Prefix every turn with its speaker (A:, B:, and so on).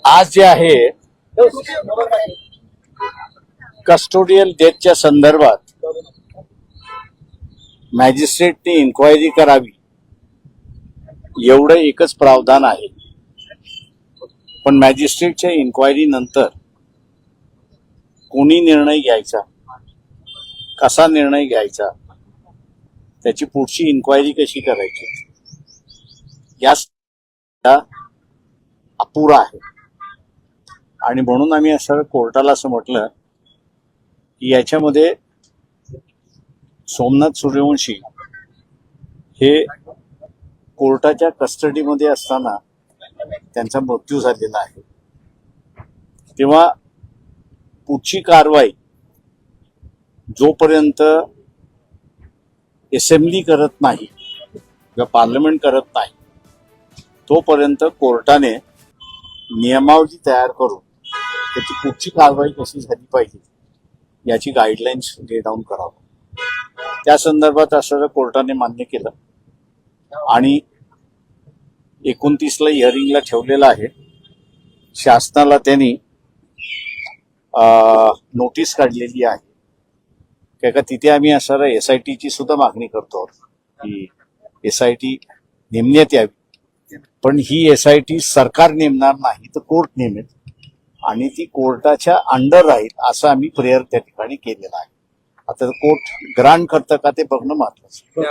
A: आज जे आहे कस्टोडियल डेथच्या संदर्भात मॅजिस्ट्रेटने इन्क्वायरी करावी एवढं एकच प्रावधान आहे. पण मॅजिस्ट्रेटच्या इन्क्वायरी नंतर कोणी निर्णय घ्यायचा, कसा निर्णय घ्यायचा, त्याची पुढची इन्क्वायरी कशी करायची, या अपुरा आहे. आणि म्हणून आम्ही असं कोर्टाला असं म्हटलं की याच्यामध्ये सोमनाथ सूर्यवंशी हे कोर्टाच्या कस्टडीमध्ये असताना त्यांचा मृत्यू झालेला आहे. तेव्हा पुढची कारवाई जोपर्यंत असेंब्ली करत नाही किंवा पार्लमेंट करत नाही तोपर्यंत कोर्टाने नियमावली तयार करून त्याची पुढची कारवाई कशी झाली पाहिजे याची गाईडलाईन्स ले डाऊन करावं. त्या संदर्भात असं कोर्टाने मान्य केलं आणि 29ला हिअरिंगला ठेवलेलं आहे. शासनाला त्यांनी नोटीस काढलेली आहे का तिथे आम्ही असं SITची सुद्धा मागणी करतो की SIT नेमण्यात यावी. पण ही SIT सरकार नेमणार नाही तर कोर्ट नेमेल आणि ती कोर्टाच्या अंडर राहील असं आम्ही प्रेयर त्या ठिकाणी केलेलं आहे. आता कोर्ट ग्रांट करतं का ते बघणं महत्वाचं.